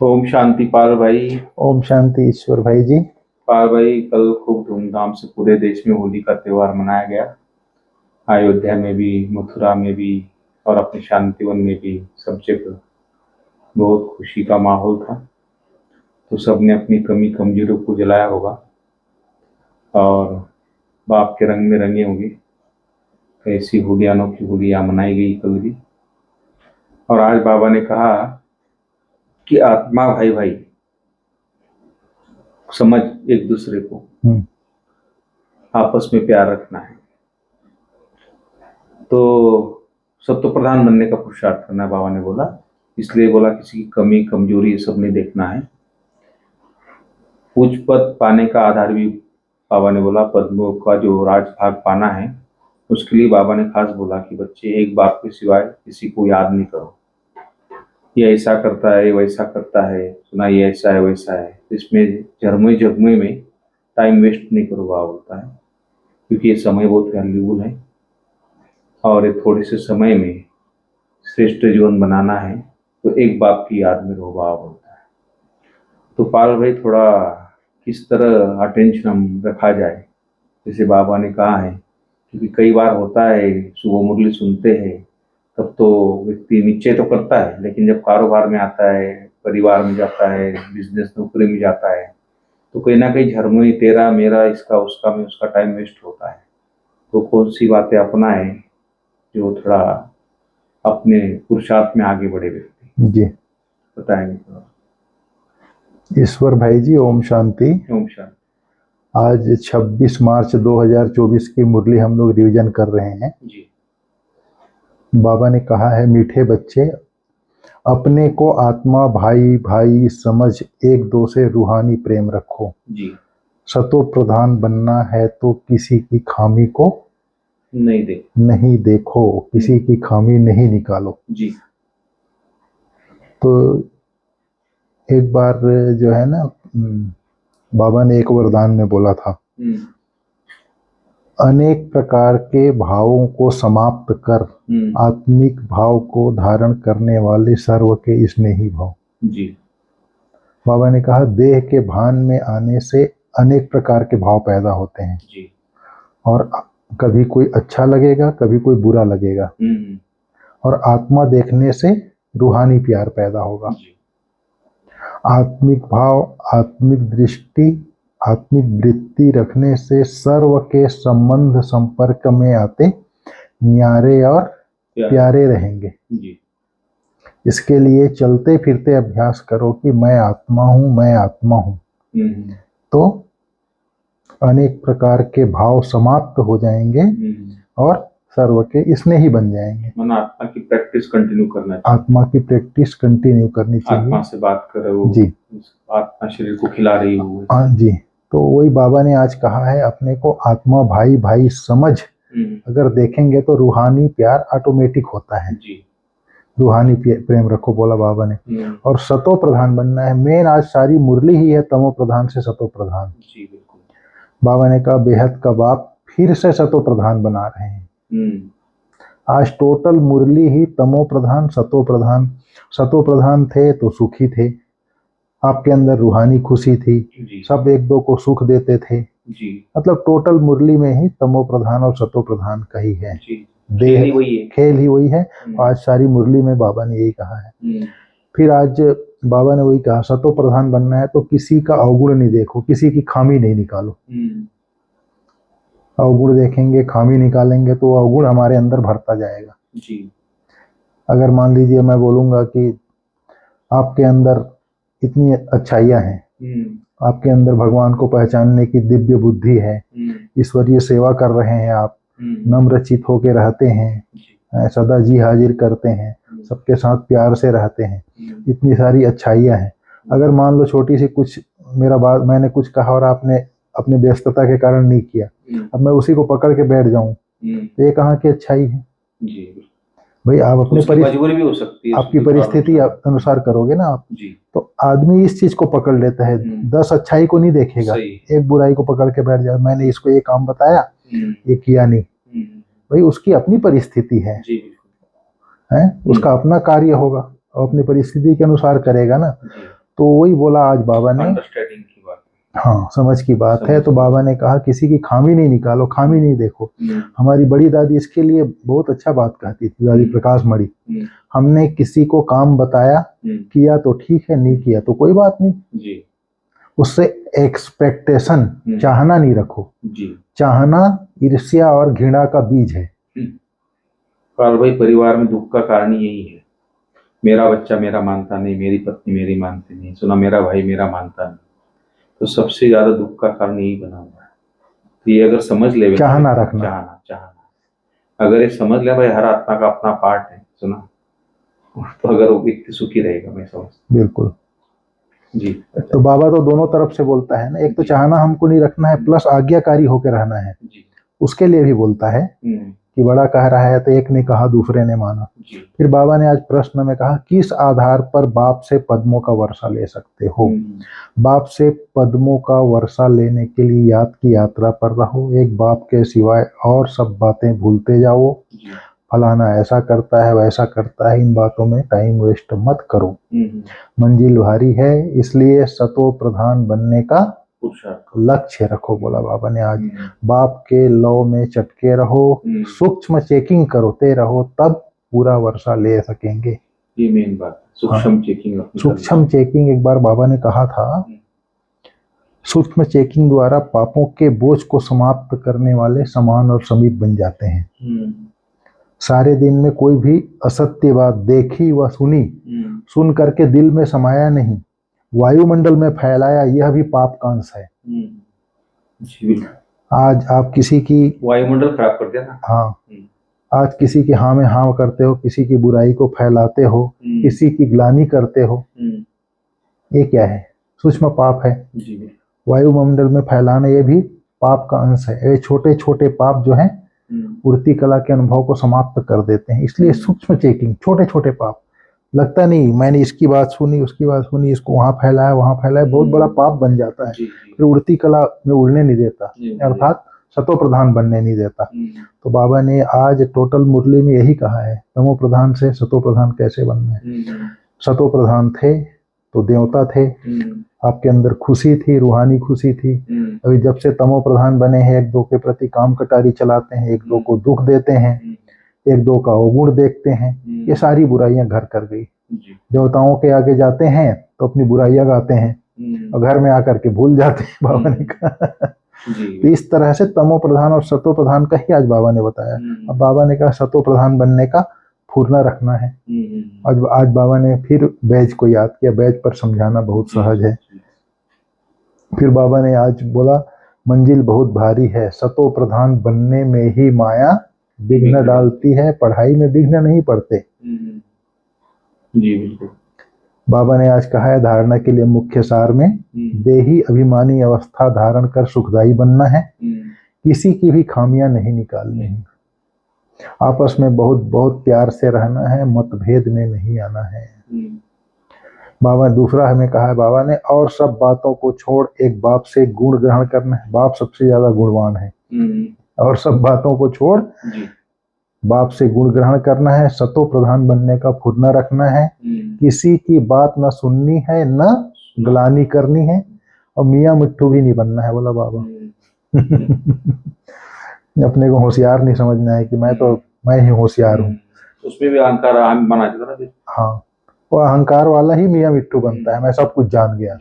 ओम शांति पाल भाई। ओम शांति ईश्वर भाई जी। पाल भाई, कल खूब धूमधाम से पूरे देश में होली का त्योहार मनाया गया। अयोध्या में भी, मथुरा में भी और अपने शांतिवन में भी सब जगह बहुत खुशी का माहौल था। तो सबने अपनी कमी कमजोरियों को जलाया होगा और बाप के रंग में रंगे होंगे। ऐसी होलियां, अनोखी होलियां मनाई गई कल भी। और आज बाबा ने कहा कि आत्मा भाई भाई समझ, एक दूसरे को आपस में प्यार रखना है। तो सत्व प्रधान बनने का पुरुषार्थ करना है, बाबा ने बोला। इसलिए बोला किसी की कमी कमजोरी ये सब नहीं देखना है। उच्च पद पाने का आधार भी बाबा ने बोला, पद्मों का जो राजभाग पाना है उसके लिए बाबा ने खास बोला कि बच्चे एक बाप के सिवाय किसी को याद नहीं करो। ये ऐसा करता है, वैसा करता है, सुना ये ऐसा है वैसा है, इसमें झरमोई झगमोई में टाइम वेस्ट नहीं करो, बाबा बोलता है। क्योंकि ये समय बहुत वैल्यूबल है और ये थोड़े से समय में श्रेष्ठ जीवन बनाना है। तो एक बाप की याद में रहो, बाबा बोलता है। तो पाल भाई, थोड़ा किस तरह अटेंशन हम रखा जाए, जैसे बाबा ने कहा है। क्योंकि कई बार होता है, सुबह मुरली सुनते हैं तब तो व्यक्ति निश्चय तो करता है, लेकिन जब कारोबार में आता है, परिवार में जाता है, बिजनेस नौकरी में जाता है, तो कहीं ना कहीं झरमुई तेरा मेरा, इसका उसका में उसका टाइम वेस्ट होता है। तो कौन सी बातें अपनाएं जो थोड़ा अपने पुरुषार्थ में आगे बढ़े व्यक्ति, जी बताएंगे थोड़ा। ईश्वर भाई जी, ओम शांति। ओम शांति। आज 26 मार्च 2024 की मुरली हम लोग रिवीजन कर रहे हैं जी। बाबा ने कहा है, मीठे बच्चे, अपने को आत्मा भाई भाई समझ एक दो से रूहानी प्रेम रखो। जी। सतो प्रधान बनना है तो किसी की खामी को नहीं देखो, किसी की खामी नहीं निकालो। जी। तो एक बार जो है ना, बाबा ने एक वरदान में बोला था, अनेक प्रकार के भावों को समाप्त कर आत्मिक भाव को धारण करने वाले सर्व के स्नेही भाव। जी। बाबा ने कहा, देह के भान में आने से अनेक प्रकार के भाव पैदा होते हैं। जी। और कभी कोई अच्छा लगेगा, कभी कोई बुरा लगेगा। और आत्मा देखने से रूहानी प्यार पैदा होगा। आत्मिक भाव, आत्मिक दृष्टि, आत्मिक वृत्ति रखने से सर्व के संबंध संपर्क में आते न्यारे और प्यारे रहेंगे। इसके लिए चलते फिरते अभ्यास करो कि मैं आत्मा हूँ, मैं आत्मा हूँ। तो अनेक प्रकार के भाव समाप्त हो जाएंगे और सर्व के स्नेही बन जाएंगे। आत्मा की प्रैक्टिस कंटिन्यू करना चाहिए। आत्मा की प्रैक्टिस कंटिन्यू करनी चाहिए। आत्मा से बात कर रहे हो जी, आत्मा शरीर को खिला रही हो। हाँ जी। तो वही बाबा ने आज कहा है, अपने को आत्मा भाई भाई समझ अगर देखेंगे तो रूहानी प्यार ऑटोमेटिक होता है। जी। रूहानी प्रेम रखो, बोला बाबा ने। और सतो प्रधान बनना है। मेन आज सारी मुरली ही है तमो प्रधान से सतो प्रधान। जी बिल्कुल। बाबा ने कहा, बेहद का बाप फिर से सतो प्रधान बना रहे हैं। आज टोटल मुरली ही तमो प्रधान सतो प्रधान। सतो प्रधान थे तो सुखी थे, आपके अंदर रूहानी खुशी थी, सब एक दो को सुख देते थे। जी। मतलब टोटल मुरली में ही तमो प्रधान और सतो प्रधान का ही है। खेल ही वही है। आज सारी मुरली में बाबा ने यही कहा है। फिर आज बाबा ने वही कहा, सतो प्रधान बनना है तो किसी का अवगुण नहीं देखो, किसी की खामी नहीं निकालो। अवगुण देखेंगे, खामी निकालेंगे तो अवगुण हमारे अंदर भरता जाएगा। जी। अगर मान लीजिए मैं बोलूंगा कि आपके अंदर इतनी अच्छाइयां हैं, आपके अंदर भगवान को पहचानने की दिव्य बुद्धि है, ईश्वरीय सेवा कर रहे हैं आप, नम्रचित होके रहते हैं, सदा जी हाजिर करते हैं, सबके साथ प्यार से रहते हैं, इतनी सारी अच्छाइयां हैं। अगर मान लो छोटी सी कुछ मैंने कुछ कहा और आपने अपनी व्यस्तता के कारण नहीं किया, अब मैं उसी को पकड़ के बैठ जाऊं तो ये कहाँ की अच्छाई है? भाई आप अपनी मजबूरी भी हो सकती है, आपकी परिस्थिति अनुसार करोगे ना आप। जी। तो आदमी इस चीज को पकड़ लेता है, 10 अच्छाई को नहीं देखेगा, एक बुराई को पकड़ के बैठ जाए। मैंने इसको ये काम बताया, ये किया नहीं। भाई उसकी अपनी परिस्थिति है, उसका अपना कार्य होगा और अपनी परिस्थिति के अनुसार करेगा ना। तो वही बोला आज बाबा ने, अंडरस्टैंडिंग की बात है। हाँ समझ की बात है। तो बाबा ने कहा किसी की खामी नहीं निकालो, खामी नहीं देखो। हमारी बड़ी दादी इसके लिए बहुत अच्छा बात कहती थी, दादी प्रकाश मणि। हमने किसी को काम बताया, किया तो ठीक है, नहीं किया तो कोई बात नहीं जी। उससे एक्सपेक्टेशन, चाहना नहीं रखो जी। चाहना ईर्ष्या और घृणा का बीज है। और भाई परिवार में दुख का कारण यही है, मेरा बच्चा मेरा मानता नहीं, मेरी पत्नी मेरी मानती नहीं, सुना मेरा भाई मेरा मानता नहीं, तो सबसे ज्यादा दुख का कारण यही बना हुआ है। तो ये अगर समझ ले, चाहना रखना, चाहना अगर ये समझ ले भाई, हर आत्मा का अपना पार्ट है, सुना, तो अगर वो व्यक्ति सुखी रहेगा, मैं समझता। बिल्कुल जी। तो बाबा तो दोनों तरफ से बोलता है ना, एक तो चाहना हमको नहीं रखना है, प्लस आज्ञाकारी होकर रहना है जी। उसके लिए भी बोलता है कि बड़ा कह रहा है तो एक ने कहा दूसरे ने माना। फिर बाबा ने आज प्रश्न में कहा, किस आधार पर बाप से पद्मों का वर्षा ले सकते हो? बाप से पद्मों का वर्षा लेने के लिए याद की यात्रा पर रहो, एक बाप के सिवाय और सब बातें भूलते जाओ, फलाना ऐसा करता है वैसा करता है, इन बातों में टाइम वेस्ट मत करो। मंजिल भारी है, इसलिए सतो प्रधान बनने का लक्ष्य रखो, बोला बाबा ने आज। बाप के लौ में चटके रहो, सूक्ष्म चेकिंग करते रहो, तब पूरा वर्षा ले सकेंगे। ये मेन बात, सूक्ष्म चेकिंग। सूक्ष्म चेकिंग एक बार बाबा ने कहा था, सूक्ष्म चेकिंग द्वारा पापों के बोझ को समाप्त करने वाले समान और समीप बन जाते हैं। सारे दिन में कोई भी असत्य बात देखी व सुनी, सुन करके दिल में समाया नहीं, वायुमंडल में फैलाया, यह भी पाप का अंश है। आज आप किसी की वायुमंडल खराब कर दिया ना। हाँ, आज किसी की हाँ में हाँ करते हो, किसी की बुराई को फैलाते हो, किसी की ग्लानि करते हो, ये क्या है? सूक्ष्म पाप है। वायुमंडल में फैलाना ये भी पाप का अंश है। ये छोटे छोटे पाप जो हैं उड़ती कला के अनुभव को समाप्त कर देते हैं। इसलिए सूक्ष्म चेकिंग, छोटे छोटे पाप, लगता नहीं मैंने इसकी बात सुनी, उसकी बात सुनी, इसको वहां फैलाया वहां फैलाया, बहुत बड़ा पाप बन जाता है। फिर उड़ती कला में उड़ने नहीं देता, अर्थात सतो प्रधान बनने नहीं देता। तो बाबा ने आज टोटल मुरली में यही कहा है, तमो प्रधान से सतो प्रधान कैसे बनना है। सतो प्रधान थे तो देवता थे, आपके अंदर खुशी थी, रूहानी खुशी थी। अभी जब से तमो प्रधान बने हैं, एक दो के प्रति काम कटारी चलाते हैं, एक दो को दुख देते हैं, एक दो का अवगुण देखते हैं, ये सारी बुराइयां घर कर गई। देवताओं के आगे जाते हैं तो अपनी बुराइयां गाते हैं और घर में आकर के भूल जाते हैं, बाबा ने कहा। तो इस तरह से तमो प्रधान और सतो प्रधान का ही आज बाबा ने बताया। अब बाबा ने कहा सतो प्रधान बनने का फूरना रखना है। आज बाबा ने फिर बैज को याद किया, बैज पर समझाना बहुत सहज है। फिर बाबा ने आज बोला, मंजिल बहुत भारी है, सतो प्रधान बनने में ही माया विघ्न डालती है, पढ़ाई में विघ्न नहीं पड़ते। जी बिल्कुल। बाबा ने आज कहा है धारणा के लिए मुख्य सार में, देही अभिमानी अवस्था धारण कर सुखदायी बनना है, किसी की भी खामियां नहीं निकालनी है, आपस में बहुत बहुत प्यार से रहना है, मतभेद में नहीं आना है। बाबा दूसरा हमें कहा है बाबा ने, और सब बातों को छोड़ एक बाप से गुण ग्रहण करना है। बाप सबसे ज्यादा गुणवान है। और सब बातों को छोड़ बाप से गुण ग्रहण करना है, सतो प्रधान बनने का फुरना रखना है, किसी की बात न सुननी है, न ग्लानि करनी है, और मियाँ मिट्ठू भी नहीं बनना है, बोला बाबा। अपने को होशियार नहीं समझना है कि मैं ही होशियार हूँ। उसमें भी अहंकार बना देता ना। हाँ, वो अहंकार वाला ही मियाँ मिट्ठू बनता है, मैं सब कुछ जान गया।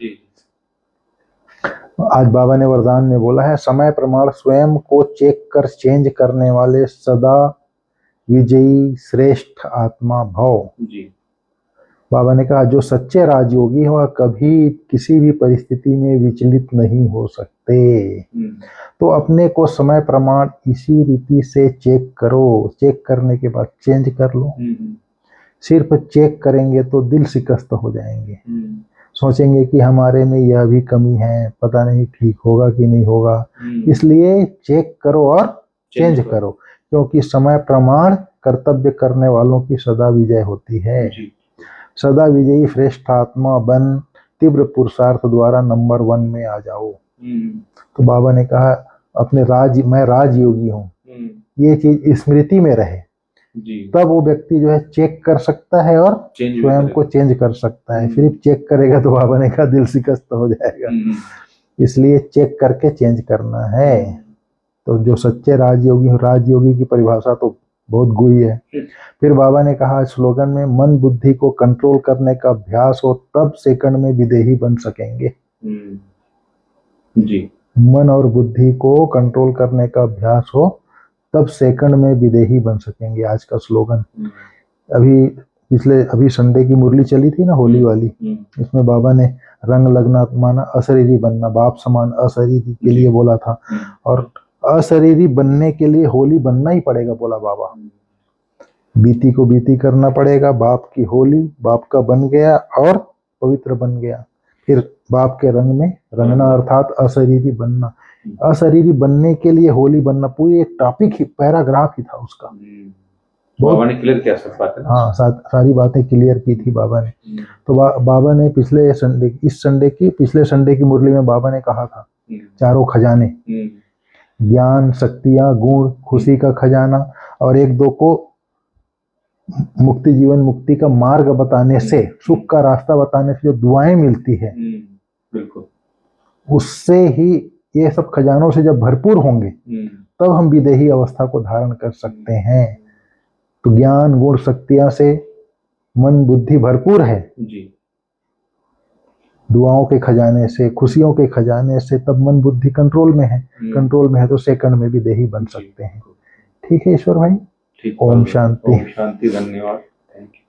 आज बाबा ने वरदान में बोला है, समय प्रमाण स्वयं को चेक कर चेंज करने वाले सदा विजयी श्रेष्ठ आत्मा भव। बाबा ने कहा जो सच्चे राजयोगी हैं वह कभी किसी भी परिस्थिति में विचलित नहीं हो सकते। तो अपने को समय प्रमाण इसी रीति से चेक करो, चेक करने के बाद चेंज कर लो। सिर्फ चेक करेंगे तो दिल शिकस्त हो जाएंगे, सोचेंगे कि हमारे में यह भी कमी है, पता नहीं ठीक होगा कि नहीं होगा। इसलिए चेक करो और चेंज करो, क्योंकि समय प्रमाण कर्तव्य करने वालों की सदा विजय होती है। सदा विजयी श्रेष्ठ आत्मा बन तीव्र पुरुषार्थ द्वारा नंबर 1 में आ जाओ। तो बाबा ने कहा अपने मैं राजयोगी हूँ, ये चीज स्मृति में रहे जी तब वो व्यक्ति जो है चेक कर सकता है और चेंज भी स्वयं करेगा। को चेंज कर सकता है। हम्म। सिर्फ चेक करेगा तो बाबा ने कहा दिल शिकस्त हो जाएगा, इसलिए चेक करके चेंज करना है। तो जो सच्चे राजयोगी की परिभाषा तो बहुत गुई है। फिर बाबा ने कहा स्लोगन में, मन बुद्धि को कंट्रोल करने का अभ्यास हो तब सेकंड में विदेही बन सकेंगे। जी मन और बुद्धि को कंट्रोल करने का अभ्यास हो तब सेकंड में विदेही बन सकेंगे, आज का स्लोगन। अभी संडे की मुरली चली थी ना, होली वाली, इसमें बाबा ने रंग लगना माना अशरीरी बनना, बाप समान अशरीरी के लिए बोला था। और अशरीरी बनने के लिए होली बनना ही पड़ेगा, बोला बाबा। बीती को बीती करना पड़ेगा, बाप की होली, बाप का बन गया और पवित्र बन गया। फिर बाप के रंग में रंगना, अर्थात अशरीरी बनना। अशरीरी बनने के लिए होली बनना, पूरी एक टॉपिक ही, पैराग्राफ ही था उसका। बाबा ने क्लियर किया सब बातें। हाँ, सारी बातें क्लियर की थी बाबा ने। तो बाबा ने पिछले संडे की मुरली में बाबा ने कहा था चारों खजाने, ज्ञान, शक्तियां, गुण, खुशी का खजाना, और एक दो को मुक्ति, जीवन मुक्ति का मार्ग बताने से, सुख का रास्ता बताने से जो दुआएं मिलती है, बिल्कुल, उससे ही ये सब खजानों से जब भरपूर होंगे तब हम विदेही अवस्था को धारण कर सकते हैं। तो ज्ञान, गुण, शक्तियां से मन बुद्धि भरपूर है जी, दुआओं के खजाने से, खुशियों के खजाने से, तब मन बुद्धि कंट्रोल में है। कंट्रोल में है तो सेकंड में भी देही बन सकते हैं। ठीक है ईश्वर भाई, ठीक, ओम शांति। ओम शांति, धन्यवाद।